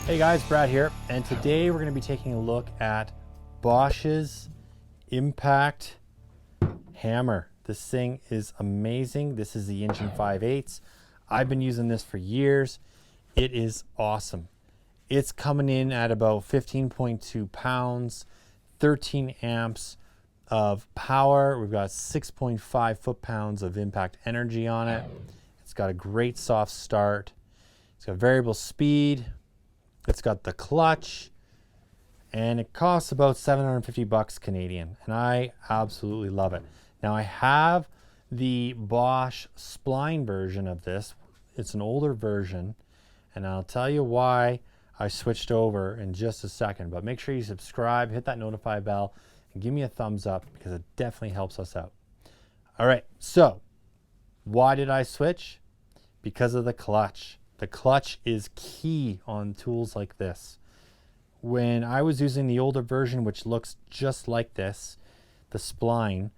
Hey guys, Brad here, and today we're going to be taking a look at Bosch's Impact Hammer. This thing is amazing. This is the engine 5/8. I've been using this for years. It is awesome. It's coming in at about 15.2 pounds, 13 amps of power. We've got 6.5 foot-pounds of impact energy on it. It's got a great soft start. It's got variable speed. It's got the clutch, and it costs about 750 bucks Canadian, and I absolutely love it. Now I have the Bosch spline version of this. It's an older version, and I'll tell you why I switched over in just a second, but make sure you subscribe, hit that notify bell, and give me a thumbs up because it definitely helps us out. All right, so why did I switch? Because of the clutch. The clutch is key on tools like this. When I was using the older version, which looks just like this, the spline,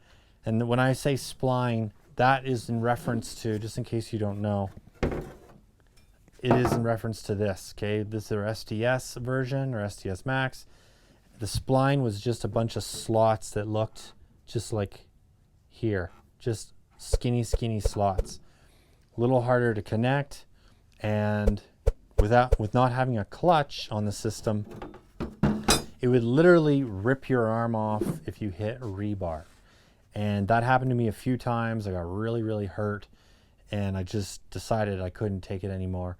and when I say spline, that is in reference to, just in case you don't know, it is in reference to this, okay? This is their SDS version, or SDS Max. The spline was just a bunch of slots that looked just like here, just skinny slots. A little harder to connect. And with not having a clutch on the system, it would literally rip your arm off if you hit a rebar. And that happened to me a few times. I got really hurt, and I just decided I couldn't take it anymore.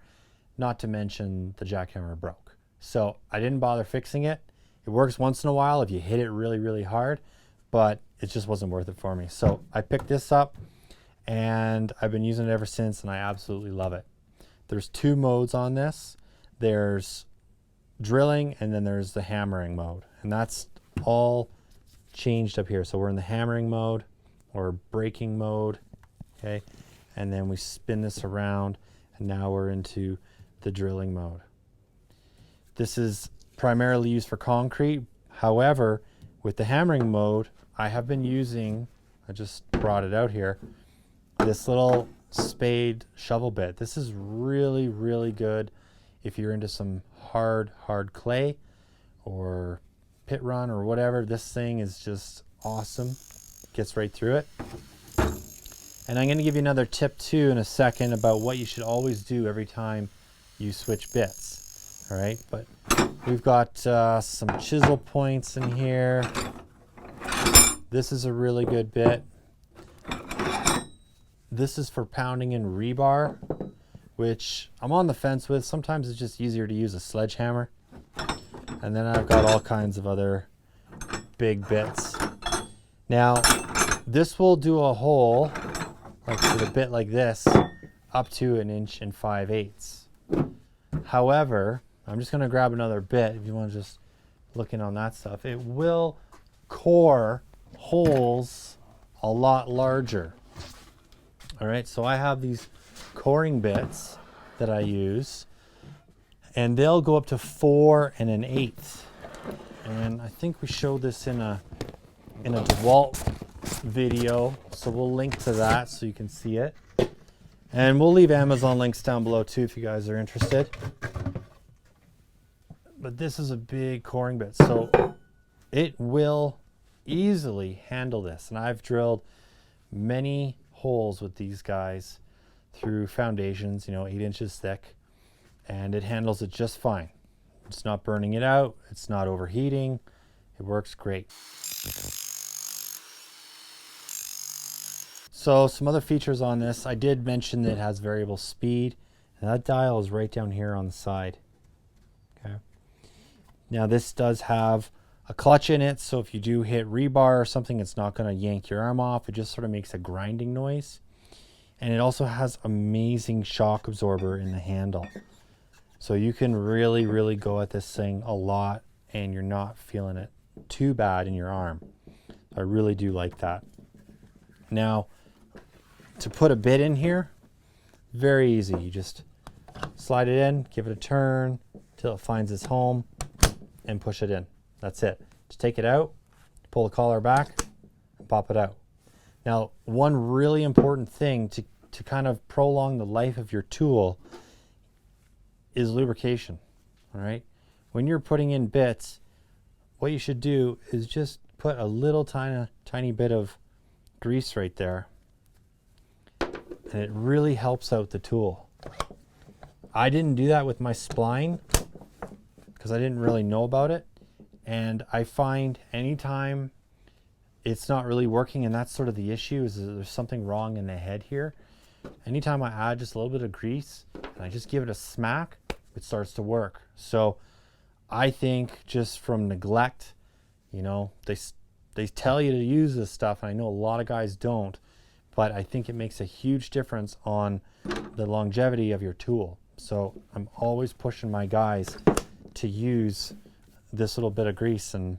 Not to mention the jackhammer broke. So I didn't bother fixing it. It works once in a while if you hit it really hard, but it just wasn't worth it for me. So I picked this up, and I've been using it ever since, and I absolutely love it. There's two modes on this. There's drilling, and then there's the hammering mode. And that's all changed up here. So we're in the hammering mode or braking mode, okay? And then we spin this around, and now we're into the drilling mode. This is primarily used for concrete. However, with the hammering mode, I have been using, I just brought it out here, this little spade shovel bit. This is really good if you're into some hard clay or pit run or whatever. This thing is just awesome. Gets right through it. And I'm going to give you another tip too in a second about what you should always do every time you switch bits. All right, but we've got some chisel points in here. This is a really good bit. This is for pounding in rebar, which I'm on the fence with. Sometimes it's just easier to use a sledgehammer. And then I've got all kinds of other big bits. Now, this will do a hole, like with a bit like this, up to 1 5/8 inches. However, I'm just going to grab another bit if you want to just look in on that stuff. It will core holes a lot larger. All right, so I have these coring bits that I use, and they'll go up to 4 1/8. And I think we showed this in a DeWalt video, so we'll link to that so you can see it. And we'll leave Amazon links down below too if you guys are interested. But this is a big coring bit, so it will easily handle this. And I've drilled many holes with these guys through foundations, 8 inches thick, and it handles it just fine. It's not burning it out, it's not overheating, it works great. So some other features on this, I did mention that it has variable speed, and that dial is right down here on the side. Okay. Now this does have a clutch in it, so if you do hit rebar or something, it's not going to yank your arm off. It just sort of makes a grinding noise. And it also has amazing shock absorber in the handle. So you can really go at this thing a lot, and you're not feeling it too bad in your arm. I really do like that. Now, to put a bit in here, very easy. You just slide it in, give it a turn till it finds its home, and push it in. That's it. Just take it out, pull the collar back, and pop it out. Now, one really important thing to kind of prolong the life of your tool is lubrication. All right. When you're putting in bits, what you should do is just put a little tiny bit of grease right there. And it really helps out the tool. I didn't do that with my spline because I didn't really know about it. And I find anytime it's not really working, and that's sort of the issue, is that there's something wrong in the head here. Anytime I add just a little bit of grease and I just give it a smack, it starts to work. So I think just from neglect, you know, they tell you to use this stuff, and I know a lot of guys don't, but I think it makes a huge difference on the longevity of your tool. So I'm always pushing my guys to use this little bit of grease and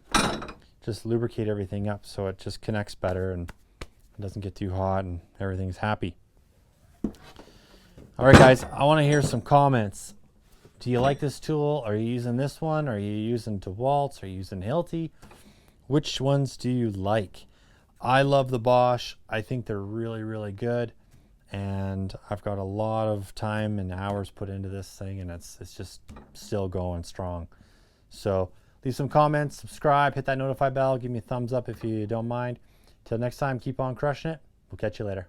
just lubricate everything up so it just connects better and it doesn't get too hot and everything's happy. All right, guys, I want to hear some comments. Do you like this tool? Are you using this one? Are you using DeWalt's? Are you using Hilti? Which ones do you like? I love the Bosch. I think they're really, really good. And I've got a lot of time and hours put into this thing, and it's just still going strong. So leave some comments, subscribe, hit that notify bell, give me a thumbs up if you don't mind. Till next time, keep on crushing it. We'll catch you later.